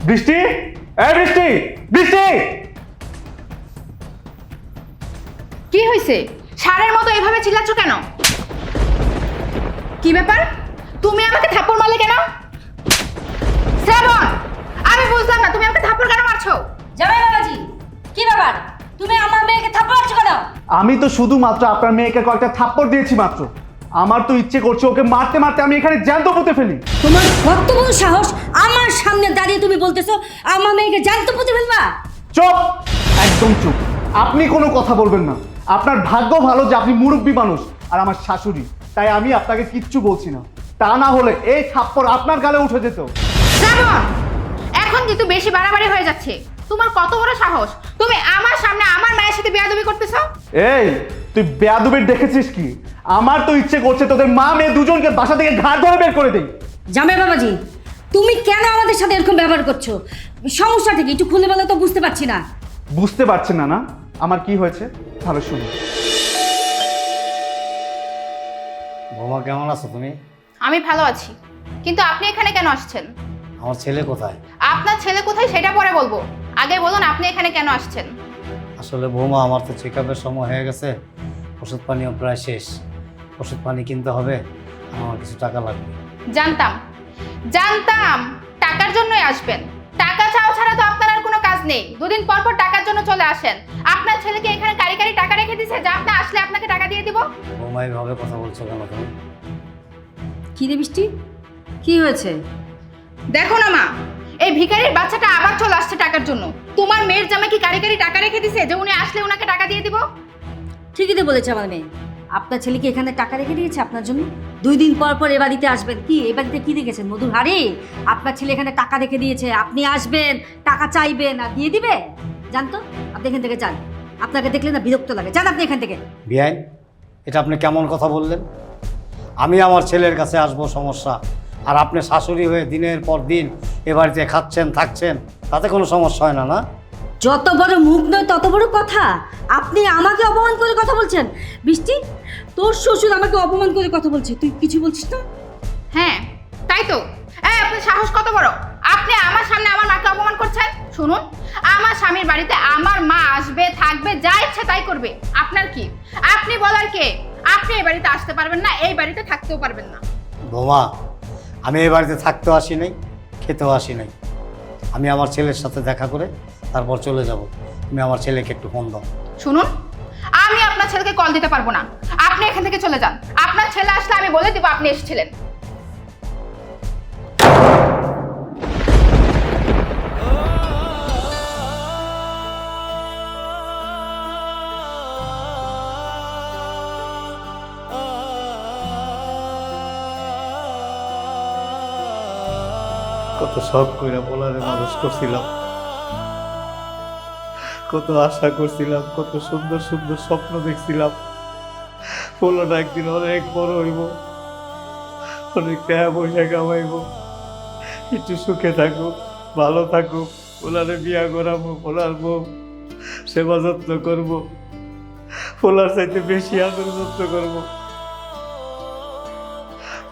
বৃষ্টি, এই বৃষ্টি, বৃষ্টি! কি হয়েছে? সারের মতো এভাবে চিল্লাচ্ছ কেন? কি ব্যাপার? তুমি আমাকে থাপ্পড় মারলে কেন? শ্রাবণ, আমি বুঝলাম না তুমি আমাকে থাপ্পড় কেন মারছো? জামাই বাবাজি, কি ব্যাপার? তুমি আমার মেয়েকে থাপ্পড় মারছো কেন? আমি তো শুধুমাত্র আপনার মেয়েকে কয়েকটা থাপ্পড় দিয়েছি মাত্র। আমার তো ইচ্ছে করছে ওকে মারতে মারতে আমি এখানে জ্যান্ত পুঁতে ফেলি। তোমার কত বড় সাহস আমার সামনে দাঁড়িয়ে তুমি বলতেছো আমার মেয়েকে জ্যান্ত পুঁতে ফেলবা? চুপ, একদম চুপ। আপনি কোনো কথা বলবেন না। আপনার ভাগ্য ভালো যে আপনি মুরব্বী মানুষ আর আমার শাশুড়ি, তাই আমি আপনাকে কিচ্ছু বলছি না। তা না হলে এই থাপ্পড় আপনার গালে উঠে যেত। শ্রাবণ, এখন কিন্তু বেশি বাড়াবাড়ি হয়ে যাচ্ছে। তোমার কত বড় সাহস, তুমি আমার সামনে আমার মায়ের সাথে বেয়াদবি করতেছো? এই, তুই বেয়াদবির দেখেছিস কি? আমার তো ইচ্ছে করছে তোদের মা মেয়ে দুজনকে বাসা থেকে ঘাড় ধরে বের করে দেই। জামাই বাবাজি, তুমি কেন আমাদের সাথে এরকম ব্যবহার করছো? সমস্যাটা কি একটু খুলে বলো তো, বুঝতে পারছি না। বুঝতে পারছেন না? না আমার কি হয়েছে তাহলে শুনুন। বৌমা কেমন আছো তুমি? আমি ভালো আছি, কিন্তু আপনি এখানে কেন আসছেন? আমার ছেলে কোথায়? আপনার ছেলে কোথায় সেটা পরে বলবো, আগে বলুন আপনি এখানে কেন আসছেন? আসলে বৌমা আমার তো চেক আপের সময় হয়ে গেছে, ওষুধ পানিও প্রায় শেষ। ওষুধ পানি কিনতে হবে, আমার কিছু টাকা লাগবে। জানতাম জানতাম টাকার জন্যই আসবেন। টাকা চাও ছাড়া তো আপনার আর কোনো কাজ নেই। দুদিন পর পর টাকার জন্য চলে আসেন। আপনার ছেলেকে এখানে কারি কারি টাকা রেখে দিয়েছে যে আপনি আসলে আপনাকে টাকা দিয়ে দিব। বৌমা এইভাবে কথা বলছো কেন তুমি? কি রে বৃষ্টি, কি হয়েছে? দেখো না মা, এই ভিখারির বাচ্চাটা আবার চলে আসছে টাকার জন্য। তোমার মেয়ের জামাই কি কারি কারি টাকা রেখে দিয়েছে যে উনি আসলে ওনাকে টাকা দিয়ে দিব? ঠিকই তো বলেছে আমার মেয়ে। আপনার ছেলেকে এখানে টাকা রেখে দিয়েছে আপনার জন্য। 2 দিন পর পর এ বাড়িতে আসবেন। কি এ বাড়িতে কি দেখেছেন মধুর হাড়ি? আপনার ছেলে এখানে টাকা রেখে দিয়েছে, আপনি আসবেন, টাকা চাইবেন আর দিয়ে দিবে? জানতো, আপনি এখান থেকে যান। আপনাকে দেখলে না বিরক্ত লাগে, যান আপনি এখান থেকে। বিআইন, এটা আপনি কেমন কথা বললেন? আমি আমার ছেলের কাছে আসবো সমস্যা, আর আপনি শাশুড়ি হয়ে দিনের পর দিন এ বাড়িতে খাচ্ছেন থাকছেন, তাতে কোনো সমস্যা হয় না? না, যত বড় মুখ নয় তত বড় কথা। আপনি আমাকে অপমান করে কথা বলছেন। বৃষ্টি, তোর শ্বশুর আমাকে অপমান করে কথা বলছে, তুই কিছু বলছিস না? হ্যাঁ তাই তো। আপনার সাহস কত বড়, আপনি আমার সামনে আমার মাকে অপমান করছেন? শুনুন, আমার স্বামীর বাড়িতে আমার মা আসবে, থাকবে, যা ইচ্ছা তাই করবে। আপনার কি? আপনি বলার কে? আপনি এই বাড়িতে আসতে পারবেন না, এই বাড়িতে থাকতেও পারবেন না। বৌমা, আমি এই বাড়িতে থাকতেও আসি নাই, খেতেও আসি নাই। আমি আমার ছেলের সাথে দেখা করে তারপর চলে যাব। তুমি আমার ছেলেকে একটু ফোন দাও। শুনুন, আমি আপনার ছেলেকে কল দিতে পারবো না। আপনি এখান থেকে চলে যান। আপনার ছেলে আসলে আমি বলে দিব আপনি এসেছিলেন। কত শখ কইরা বলারে মানুষ করছিলাম, কত আশা করছিলাম, কত সুন্দর সুন্দর স্বপ্ন দেখছিলাম। পোলাটা একদিন অনেক বড় হইব, অনেক টাকা পয়সা কামাইব, একটু সুখে থাকুক, ভালো থাকুক, পোলারে বিয়া করাবো, পোলার বউ সেবা যত্ন করবো, পোলার চাইতে বেশি আদর যত্ন করবো।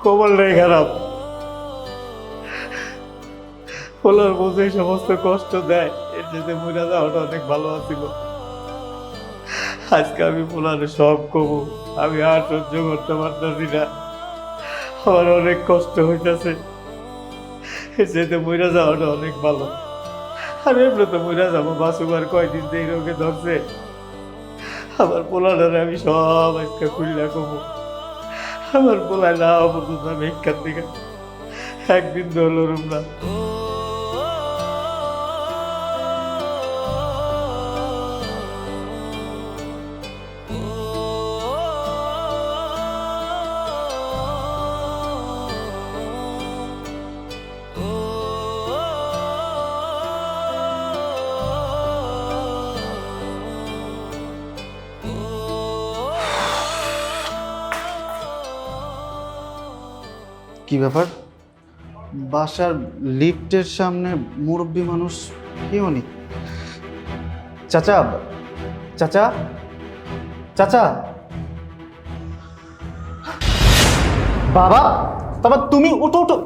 কপালটাই খারাপ, পোলার বোঝে সমস্ত কষ্ট দেয়, এর সাথে মরে যাওয়াটা অনেক ভালো আছিল। আজকে আমি পোলারে সব কমু, আমি আর সহ্য করতে পারতেছি না, আমার অনেক কষ্ট হইতেছে। এর সাথে মরে যাওয়াটা অনেক ভালো। আর এমনি তো মরে যাবো, বাসুবার কয়দিন এই রোগে ধরছে। আমার পোলাটারে আমি সব আজকে খুললা কমু। আমার পোলায় না পর্যন্ত আমি এখান থেকে একদিন ধরলাম না। কি ব্যাপার? বাসার লিফটের সামনে মুরব্বী মানুষ কেউ নেই। চাচা, চাচা, চাচা, বাবা, বাবা তুমি উঠো উঠো।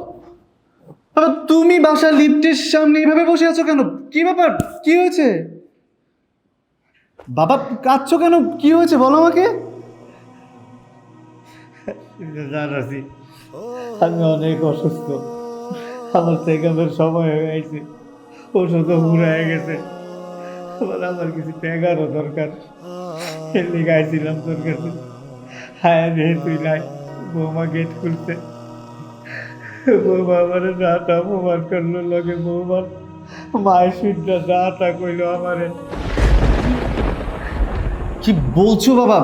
বাবা তুমি বাসার লিফটের সামনে এইভাবে বসে আছো কেন? কি ব্যাপার? কি হয়েছে? বাবা কাঁদছো কেন? কি হয়েছে বলো আমাকে। জানাছি আমি অনেক অসুস্থ, আমার চেকআপের সময় হয়ে গেছে, ওষুধও ফুরায় গেছে, আমার কিছু টাকারও দরকার, এর লিগে আইছিলাম তোর কাছে। হ্যাঁ রে তুই নাই, বৌমা গেট খুলছে, বৌমা আমার যাটা অপমান করলো, লগে বৌমার মায়ের সুদ্ধা যাটা কইলো আমারে। কি বলছো বাবা?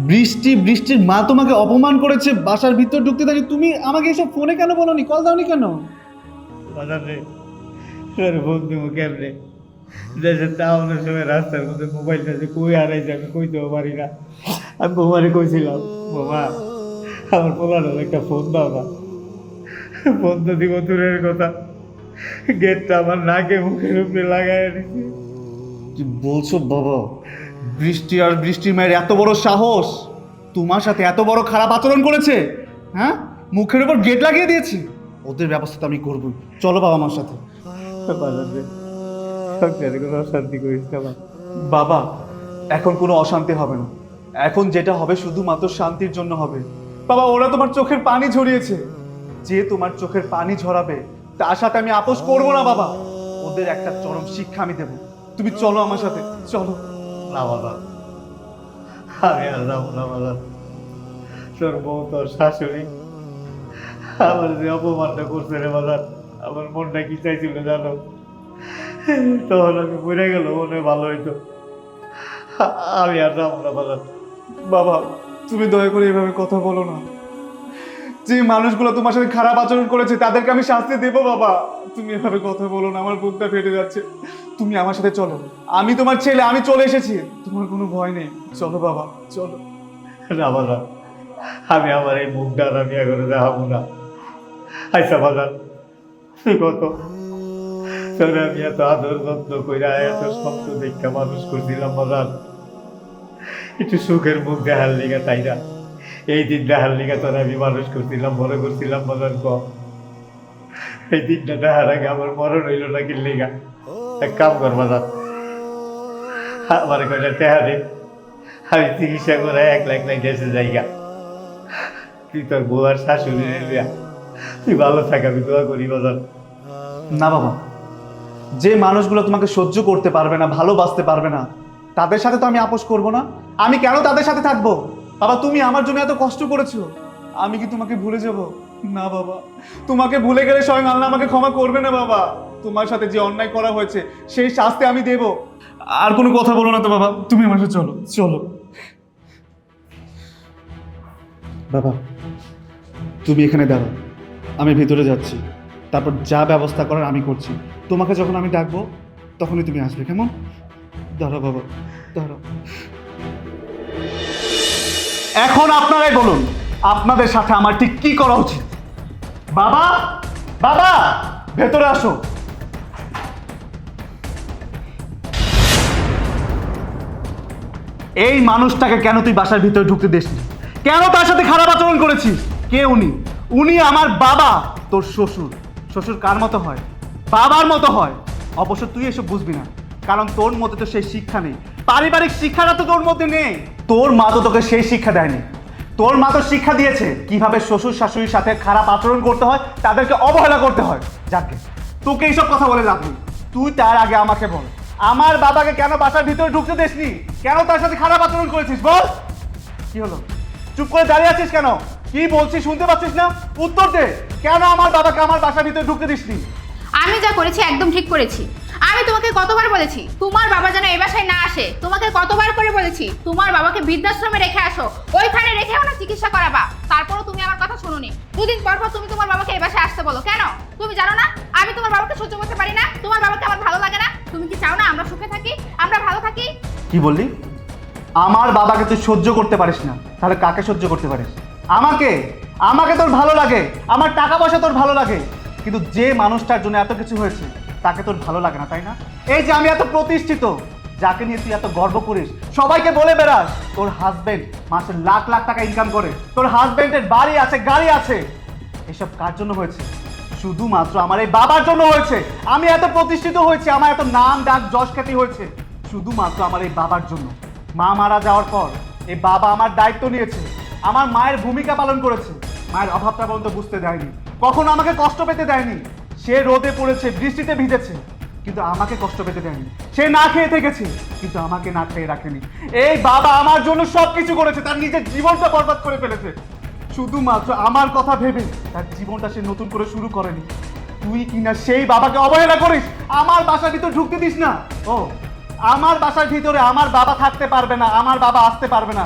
বৃষ্টির মা তোমাকে অপমান করেছে বাসার ভিতর ঢুকতে দাঁড়িয়ে? তুমি আমাকে এসব ফোনে কেন বলোনি? কল দাওনি কেন? বাজার রে তোর বন্ধু কেমনে দেশের টাউনের সময় রাস্তার মধ্যে মোবাইলটা যে কই হারাইছে আমি কইতেও পারি না। আমি বৌমারে কইছিলাম, বৌমা আমার পোলাটার একটা ফোন দাও না। ফোন তো দিব দূরের কথা, গেটটা আমার নাকে মুখের উপরে লাগাই দিচ্ছে। কি বলছো বাবা? বৃষ্টির মায়ের এত বড় সাহস তোমার সাথে এত বড় খারাপ আচরণ করেছে? হ্যাঁ, মুখের উপর গেট লাগিয়ে দিয়েছে। ওদের ব্যবস্থা তো আমি করবই। চলো বাবা আমার সাথে। বাজার রে সংসারে কোনো অশান্তি করিস না বাবা। বাবা এখন কোনো অশান্তি হবে না, এখন যেটা হবে শুধুমাত্র শান্তির জন্য হবে। বাবা ওরা তোমার চোখের পানি ঝরিয়েছে, যে তোমার চোখের পানি ঝরাবে তার সাথে আমি আপোষ করবো না বাবা। ওদের একটা চরম শিক্ষা আমি দেবো। তুমি চলো আমার সাথে, চলো। না বাবা, আমি আর যাবো না বাবা। তোর বউ তোর শাশুড়ি আমার যে অপমানটা করছে রে বাজার, আমার মনটা কি চাইছিল জানো? তখন আমি মরে গেল মনে ভালো হইতো। আমি আর যাবো না বাজার। বাবা তুমি দয়া করে এভাবে কথা বলো না। যে মানুষগুলো তোমার সাথে খারাপ আচরণ করেছে তাদেরকে আমি শাস্তি দেবো বাবা। তুমি এভাবে কথা বলো না, আমার বুকটা ফেটে যাচ্ছে। তুমি আমার সাথে চলো, আমি তোমার ছেলে, আমি চলে এসেছি, তোমার কোনো ভয় নেই। চলো বাবা চলো। না বাজার, আমি আমার এই মুখটা আর আমি এখন দেখাবো না। আচ্ছা বাজার, তুই কত তোরে আমি এত আদর যত্ন কইরা এত শব্দ দেখা মানুষ করছিলাম বাজার, একটু সুখের মুখ দেখার লিগা, তাই না? এই দিন দেখার লিগা তোরা আমি মানুষ করছিলাম, বড় করছিলাম বাজার। এই দিনটা দেখার আগে আমার মরণ হইল না কি লিগা? এক কাম কর বাজার, আমার কয়টা টেহা দে, আমি চিকিৎসা করে 1 লাখ দেশে জায়গা। তুই তোর বউ আর শাশুড়ি লিয়া তুই ভালো থাক, আমি দোয়া করি বাজার। না বাবা, যে মানুষগুলো তোমাকে সহ্য করতে পারবে না, ভালোবাসতে পারবে না, তাদের সাথে তো আমি আপোষ করব না। আমি কেন তাদের সাথে থাকবো? বাবা তুমি আমার জন্য এত কষ্ট করেছো, আমি কি তোমাকে ভুলে যাব? না বাবা, তোমাকে ভুলে গেলে স্বয়ং আল্লাহ আমাকে ক্ষমা করবে না বাবা। তোমার সাথে যে অন্যায় করা হয়েছে সেই শাস্তি আমি দেব। আর কোনো কথা বলো না তো বাবা, তুমি আমার সাথে চলো চলো। বাবা তুমি এখানে দাঁড়াও, আমি ভিতরে যাচ্ছি, তারপর যা ব্যবস্থা করার আমি করছি। তোমাকে যখন আমি ডাকবো তখনই তুমি আসবে, কেমন? দাঁড়াও বাবা দাঁড়াও। এখন আপনারাই বলুন আপনাদের সাথে আমার ঠিক কি করা উচিত। বাবা বাবা ভেতরে আসো। এই মানুষটাকে কেন তুই বাসার ভিতরে ঢুকতে দিসনি? কেন তার সাথে খারাপ আচরণ করেছিস? কে উনি? উনি আমার বাবা, তোর শ্বশুর। শ্বশুর কার মতো হয়? বাবার মতো হয়। অবশ্য তুই এসব বুঝবি না, কারণ তোর মধ্যে তো সেই শিক্ষা নেই, পারিবারিক শিক্ষাটা তো তোর মধ্যে নেই। তোর মা তো তোকে সেই শিক্ষা দেয়নি। তোর মা তো শিক্ষা দিয়েছে কিভাবে শ্বশুর শাশুড়ির সাথে খারাপ আচরণ করতে হয়, তাদেরকে অবহেলা করতে হয়। যাকে তোকে এইসব কথা বলে লাভ নেই। তুই তার আগে আমাকে বল, আমার বাবাকে কেন বাসার ভিতরে ঢুকতে দিসনি? কেন তার সাথে খারাপ আচরণ করেছিস? বল। কি হলো? চুপ করে দাঁড়িয়ে আছিস কেন? কি বলছিস শুনতে পাচ্ছিস না? উত্তর দে। কেন আমার বাবাকে আমার বাসার ভিতরে ঢুকতে দিসনি? আমি যা করেছি একদম ঠিক করেছি। আমি তোমাকে কতবার বলেছি তোমার বাবা যেন এই বাসায় না আসে? তোমাকে কতবার করে বলেছি তোমার বাবাকে বৃদ্ধাশ্রমে রেখে আসো, ওইখানে রেখে ওনার চিকিৎসা করাবা। তারপরও তুমি আমার কথা শুনোনি। দুদিন পর পর তুমি তোমার বাবাকে এই বাসায় আসতে বলো কেন? তুমি জানো না আমি তোমার বাবাকে সহ্য করতে পারি না? তোমার বাবাকে আমার ভালো লাগে না? তুমি কি চাও না আমরা সুখে থাকি, আমরা ভালো থাকি? কি বললি? আমার বাবাকে তুই সহ্য করতে পারিস না, তাহলে কাকে সহ্য করতে পারিস? আমাকে। আমাকে তোর ভালো লাগে, আমার টাকা পয়সা তোর ভালো লাগে, কিন্তু যে মানুষটার জন্য এত কিছু হয়েছে তাকে তোর ভালো লাগে না, তাই না? এই যে আমি এত প্রতিষ্ঠিত, যাকে নিয়ে তুই এত গর্ব করিস, সবাইকে বলে বেড়াস তোর হাজবেন্ড মাসে লাখ লাখ টাকা ইনকাম করে, তোর হাজবেন্ডের বাড়ি আছে, গাড়ি আছে, এসব কার জন্য হয়েছে? শুধুমাত্র আমার এই বাবার জন্য হয়েছে। আমি এত প্রতিষ্ঠিত হয়েছে, আমার এত নাম ডাক যশ খ্যাতি হয়েছে শুধুমাত্র আমার এই বাবার জন্য। মা মারা যাওয়ার পর এই বাবা আমার দায়িত্ব নিয়েছে, আমার মায়ের ভূমিকা পালন করেছে, মায়ের অভাবটা পর্যন্ত বুঝতে দেয়নি, কখনো আমাকে কষ্ট পেতে দেয়নি। সে রোদে পড়েছে, বৃষ্টিতে ভিজেছে, কিন্তু আমাকে কষ্ট পেতে দেয়নি। সে না খেয়ে থেকেছে, কিন্তু আমাকে না খেয়ে রাখেনি। এই বাবা আমার জন্য সবকিছু করেছে, তার নিজের জীবনটা বরবাদ করে ফেলেছে শুধুমাত্র আমার কথা ভেবে। তার জীবনটা সে নতুন করে শুরু করেনি। তুই কিনা সেই বাবাকে অবহেলা করিস, আমার বাসার ভিতর ঢুকতে দিস না। ও, আমার বাসার ভিতরে আমার বাবা থাকতে পারবে না, আমার বাবা আসতে পারবে না,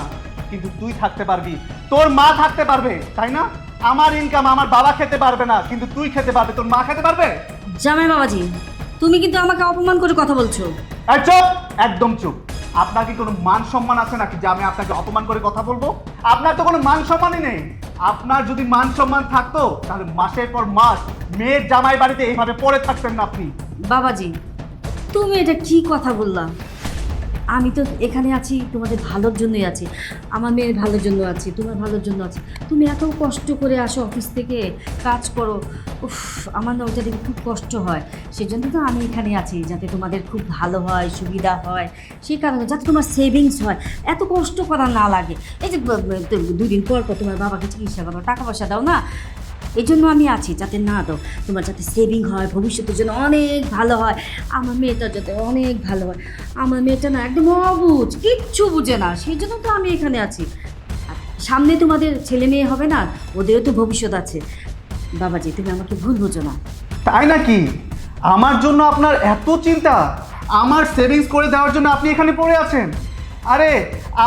কিন্তু তুই থাকতে পারবি, তোর মা থাকতে পারবে, তাই না? আমার ইনকাম আমার বাবা খেতে পারবে না, কিন্তু তুই খেতে পারবে, তোর মা খেতে পারবে। জামাই বাবাজি, তুমি কিন্তু আমাকে অপমান করে কথা বলছো। এই চুপ, একদম চুপ। আপনার কি কোনো মান সম্মান আছে নাকি যে আমি আপনাকে অপমান করে কথা বলবো? আপনার তো কোনো মান সম্মানই নেই। আপনার যদি মান সম্মান থাকতো তাহলে মাসের পর মাস মেয়ের জামাই বাড়িতে এইভাবে পড়ে থাকতেন না আপনি। বাবাজি, তুমি এটা কি কথা বললা? আমি তো এখানে আছি তোমাদের ভালোর জন্যই আছি, আমার মেয়ের ভালোর জন্য আছি, তোমার ভালোর জন্য আছি। তুমি এত কষ্ট করে আসো অফিস থেকে, কাজ করো, উফ, আমার না ওটা দেখে খুব কষ্ট হয়। সেজন্য তো আমি এখানে আছি, যাতে তোমাদের খুব ভালো হয়, সুবিধা হয়, সেই কারণে যাতে তোমার সেভিংস হয়, এত কষ্ট করা না লাগে। এই যে 2 দিন পর পর তোমার বাবাকে চিকিৎসা করো, টাকা পয়সা দাও না, এই জন্য আমি আছি, যাতে না দাও, তোমার যাতে সেভিং হয়, ভবিষ্যতের জন্য অনেক ভালো হয়, আমার মেয়েটা যাতে অনেক ভালো হয়। আমার মেয়েটা না একদম অবুঝ, কিচ্ছু বুঝে না, সেই জন্য তো আমি এখানে আছি। আর সামনে তোমাদের ছেলে মেয়ে হবে না, ওদেরও তো ভবিষ্যৎ আছে। বাবাজি, তুমি আমাকে ভুল বোঝো না। তাই নাকি? আমার জন্য আপনার এত চিন্তা? আমার সেভিংস করে দেওয়ার জন্য আপনি এখানে পড়ে আছেন? আরে,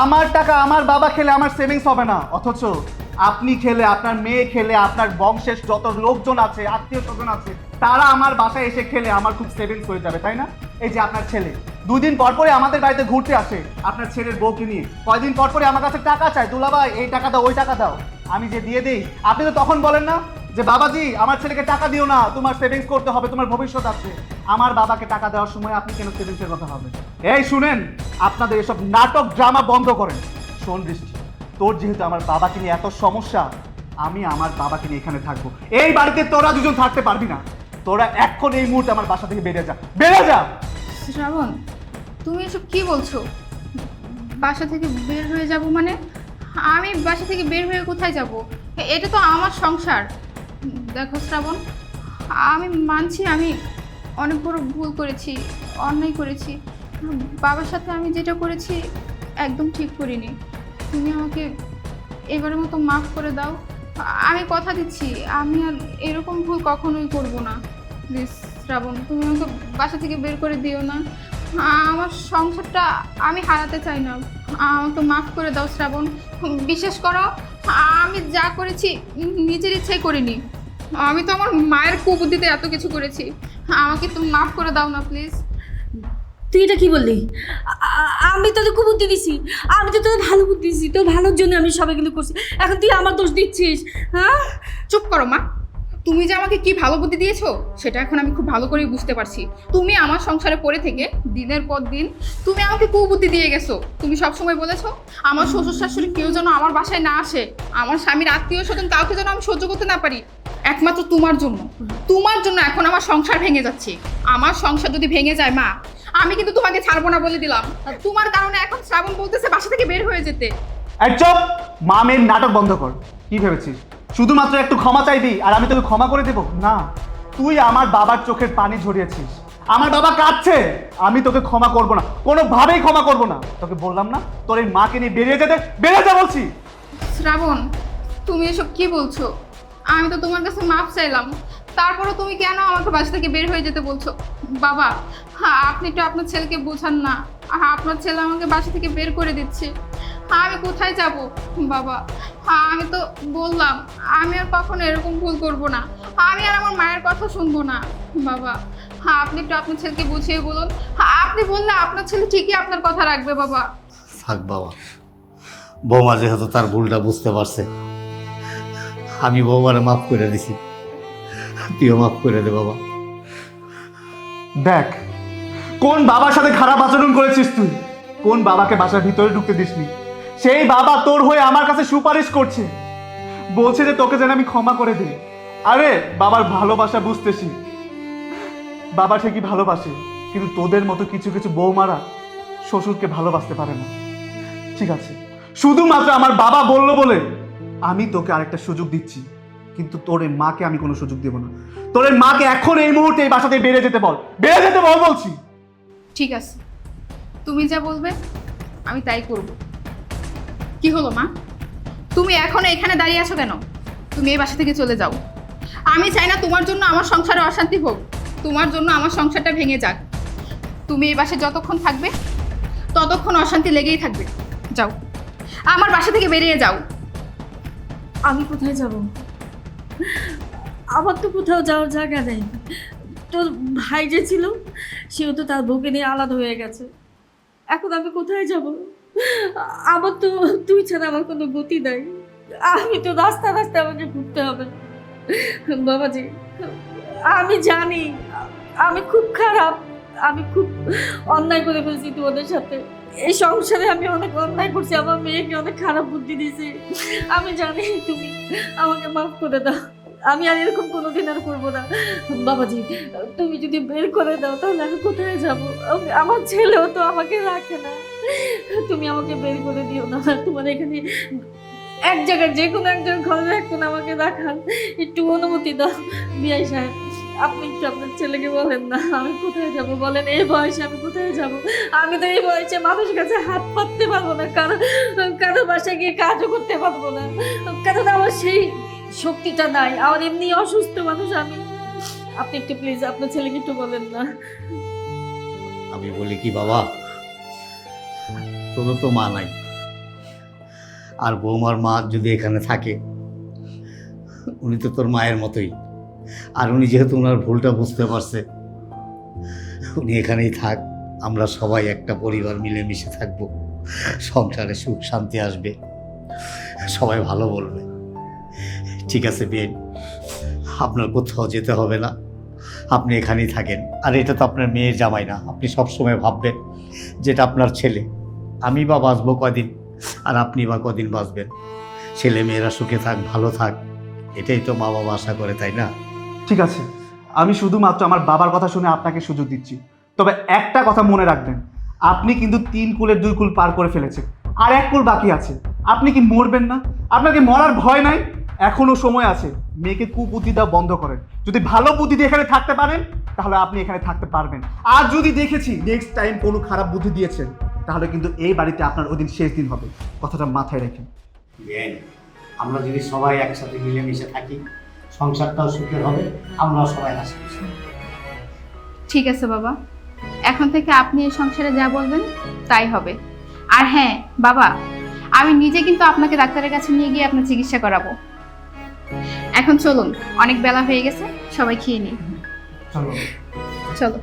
আমার টাকা আমার বাবা খেলে আমার সেভিংস হবে না, অথচ আপনি খেলে, আপনার মেয়ে খেলে, আপনার বংশের যত লোকজন আছে, আত্মীয় স্বজন আছে, তারা আমার বাসায় এসে খেলে আমার খুব সেভিংস হয়ে যাবে, তাই না? এই যে আপনার ছেলে 2 দিন পর পরে আমাদের বাড়িতে ঘুরতে আসে আপনার ছেলের বউকে নিয়ে, কয়দিন পর পরে আমার কাছে টাকা চায়, দুলাভাই এই টাকা দাও, ওই টাকা দাও। আমি যে দিয়ে দেই, আপনি তো তখন বলেন না যে বাবাজি আমার ছেলেকে টাকা দিও না, তোমার সেভিংস করতে হবে, তোমার ভবিষ্যৎ আছে। আমার বাবাকে টাকা দেওয়ার সময় আপনি কেন সেভিংসের কথা হবে? এই শুনেন, আপনাদের এসব নাটক ড্রামা বন্ধ করেন। শোন বৃষ্টি, তোর যেহেতু আমার বাবাকে নিয়ে এত সমস্যা, আমি আমার বাবাকে নিয়ে এখানে থাকবো। এই বাড়িতে তোরা দুজন থাকতে পারবি না। তোরা এখন এই মুহূর্তে আমার বাসা থেকে বেরিয়ে যা, বেরিয়ে যা। শ্রাবণ, তুমি এসব কি বলছো? বাসা থেকে বের হয়ে যাব মানে? আমি বাসা থেকে বের হয়ে কোথায় যাব? এটা তো আমার সংসার। দেখো শ্রাবণ, আমি মানছি আমি অনেক বড় ভুল করেছি, অন্যায় করেছি। বাবার সাথে আমি যেটা করেছি একদম ঠিক করিনি। তুমি আমাকে এবারের মতো মাফ করে দাও। আমি কথা দিচ্ছি আমি আর এরকম ভুল কখনোই করব না। প্লিজ শ্রাবণ, তুমি আমাকে বাসা থেকে বের করে দিও না। আমার সংসারটা আমি হারাতে চাই না। আমাকে মাফ করে দাও শ্রাবণ। বিশ্বাস করো, আমি যা করেছি নিজের ইচ্ছাই করিনি। আমি তো আমার মায়ের কুবুদ্ধিতে এত কিছু করেছি। আমাকে তুমি মাফ করে দাও না প্লিজ। তুই এটা কি বললি? আমি তোদের খুব বুদ্ধি দিছি, আমি তো তোদের ভালো বুদ্ধি দিছি, তোর ভালোর জন্য আমি সবাই কিন্তু করছি, এখন তুই আমার দোষ দিচ্ছিস? হ্যাঁ, চুপ করো মা। তুমি যে আমাকে কি ভালো বুদ্ধি দিয়েছো সেটা এখন আমি খুব ভালো করেই বুঝতে পারছি। তুমি আমার সংসারে পড়ে থেকে দিনের পর দিন তুমি আমাকে কুবুদ্ধি দিয়ে গেছো। তুমি সবসময় বলেছো আমার শ্বশুর শাশুড়ি কেউ যেন আমার বাসায় না আসে, আমার স্বামীর আত্মীয় স্বজন কাউকে যেন আমি সহ্য করতে না পারি। একমাত্র তোমার জন্য, তোমার জন্য এখন আমার সংসার ভেঙে যাচ্ছে। আমার সংসার যদি ভেঙে যায় মা, আমি কিন্তু তোমাকে ছাড়বো না বলে দিলাম। তোমার কারণে এখন শ্রাবণ বলতেছে বাসা থেকে বের হয়ে যেতে। এই চুপ, মা মেয়ের নাটক বন্ধ কর। কি ভেবেছিস শুধুমাত্র একটু ক্ষমা চাইবি আর আমি তোকে ক্ষমা করে দেব? না, তুই আমার বাবার চোখের পানি ঝরিয়েছিস, আমার বাবা কাঁদছে, আমি তোকে ক্ষমা করব না, কোনোভাবেই ক্ষমা করব না। তোকে বললাম না তোর এই মাকে নিয়ে বেরিয়ে যেতে, বেরিয়ে যা বলছি। শ্রাবণ, তুমি এসব কি বলছো? আমি তো তোমার কাছে মাফ চাইলাম, তারপরও তুমি কেন আমাকে বাসা থেকে বের হয়ে যেতে বলছো? বাবা, আপনি তো আপনার ছেলেকে বোঝান না। আপনার ছেলে আমাকে বাসা থেকে বের করে দিচ্ছে, আমি কোথায় যাব? বাবা, আমি তো বললাম আমি আর কখনো এরকম ভুল করব না, আমি আর আমার মায়ের কথা শুনবো না। বাবা, আপনি তো আপনার ছেলেকে বুঝিয়ে বলুন। আপনি বললে আপনার ছেলে ঠিকই আপনার কথা রাখবে। বাবা থাক বাবা, বৌমা যেহেতু তার ভুলটা বুঝতে পারছে, আমি বৌমারে মাফ করে দিছি, তুইও মাফ করে দে বাবা। দেখ, কোন বাবার সাথে খারাপ আচরণ করেছিস তুই, কোন বাবাকে বাসার ভিতরে ঢুকতে দিসনি। সেই বাবা তোর হয়ে আমার কাছে সুপারিশ করছে, বলছে যে তোকে যেন আমি ক্ষমা করে দিই। আরে বাবার ভালোবাসা বুঝতেছি, বাবা ঠিকই ভালোবাসে, কিন্তু তোদের মতো কিছু কিছু বৌমারা শ্বশুরকে ভালোবাসতে পারে না। ঠিক আছে, শুধুমাত্র আমার বাবা বললো বলে আমি তোকে আরেকটা সুযোগ দিচ্ছি, কিন্তু তোর এই মাকে আমি কোনো সুযোগ দেব না। তোর এই মাকে এখন এই মুহূর্তে এই বাসা থেকে বেরিয়ে যেতে বল, বেরিয়ে যেতে বল বলছি। ঠিক আছে, তুমি যা বলবে আমি তাই করব। কি হলো মা, তুমি এখনো এখানে দাঁড়িয়ে আছো কেন? তুমি এই বাসা থেকে চলে যাও। আমি চাই না তোমার জন্য আমার সংসারে অশান্তি হোক, তোমার জন্য আমার সংসারটা ভেঙে যাক। তুমি এই বাসায় যতক্ষণ থাকবে ততক্ষণ অশান্তি লেগেই থাকবে। যাও, আমার বাসা থেকে বেরিয়ে যাও। আমি কোথায় যাব? আমার তো কোথাও যাওয়ার জায়গা নেই। তোর ভাই যে ছিল সেও তো তার বউকে নিয়ে আলাদা হয়ে গেছে। এখন আমি কোথায় যাব? আমার তো তুই ছাড়া আমার কোনো গতি নাই। আমি তো রাস্তা রাস্তা আমাকে ঘুরতে হবে। বাবাজি, আমি জানি আমি খুব খারাপ, আমি খুব অন্যায় করে ফেলছি তোমাদের সাথে। এই সংসারে আমি অনেক অন্যায় করছি, আমার মেয়েকে অনেক খারাপ বুদ্ধি দিয়েছি। আমি জানি, তুমি আমাকে মাফ করে দাও। আমি আর এরকম কোনোদিন আর করবো না। বাবাজি, তুমি যদি বের করে দাও তাহলে আমি কোথায় যাব? আমার ছেলেও তো আমাকে রাখে না। তুমি আমাকে বের করে দিও না। তোমার এখানে এক জায়গায় যে কোনো একজন ঘরে রাখুন, আমাকে রাখার একটু অনুমতি দাও। বিআই সাহেব, আপনি একটু আপনার ছেলেকে বলেন না আমি কোথায় যাব। বলেন, এই বয়সে আমি কোথায় যাব? আমি তো এই বয়সে মানুষের কাছে হাত পাততে পারবো না, কারো বাসায় গিয়ে কাজও করতে পারবো না, কারণ আমার সেই শক্তিটা নাই। আমার এমনি অসুস্থ মানুষ আমি। আপনি একটু প্লিজ আপনার ছেলেকে একটু বলেন না। আমি বলি কি বাবা, তোরও তো মা নাই, আর বৌমার মা যদি এখানে থাকে, উনি তো তোর মায়ের মতোই। আর উনি যেহেতু ওনার ভুলটা বুঝতে পারছে, উনি এখানেই থাক। আমরা সবাই একটা পরিবার মিলেমিশে থাকবো, সংসারে সুখ শান্তি আসবে, সবাই ভালো বলবে। ঠিক আছে বিয়ে, আপনার কোথাও যেতে হবে না, আপনি এখানেই থাকেন। আর এটা তো আপনার মেয়ের জামাই না, আপনি সবসময় ভাববেন যেটা আপনার ছেলে। আমি বা বাঁচবো কদিন, আর আপনি বা কদিন বাঁচবেন। ছেলে মেয়েরা সুখে থাক, ভালো থাক, এটাই তো মা বাবা আশা করে, তাই না? ঠিক আছে, আমি শুধুমাত্র আমার বাবার কথা শুনে আপনাকে সুযোগ দিচ্ছি। তবে একটা কথা মনে রাখবেন, আপনি কিন্তু 3 কুলের 2 কুল পার করে ফেলেছেন, আর 1 কুল বাকি আছে। আপনি কি মরবেন না? আপনাকে মরার ভয় নাই? এখনো সময় আছে। মেয়েকে কুবুদ্ধি দেওয়া বন্ধ করেন। যদি ভালো বুদ্ধি দিয়ে এখানে থাকতে পারেন তাহলে আপনি এখানে থাকতে পারবেন। আর যদি দেখেছি নেক্সট টাইম কোনো খারাপ বুদ্ধি দিয়েছেন, তাহলে কিন্তু এই বাড়িতে আপনার ওই দিন শেষ দিন হবে। কথাটা মাথায় রাখেন। আমরা যদি সবাই একসাথে মিলেমিশে থাকি, সংসারটাও সুখের হবে, আমরাও সবাই হাসি খুশি। ঠিক আছে বাবা, এখন থেকে আপনি এই সংসারে যা বলবেন তাই হবে। আর হ্যাঁ বাবা, আমি নিজে কিন্তু আপনাকে ডাক্তারের কাছে নিয়ে গিয়ে আপনার চিকিৎসা করাবো। এখন চলুন, অনেক বেলা হয়ে গেছে, সবাই খেয়ে নিই। চলো। চলো।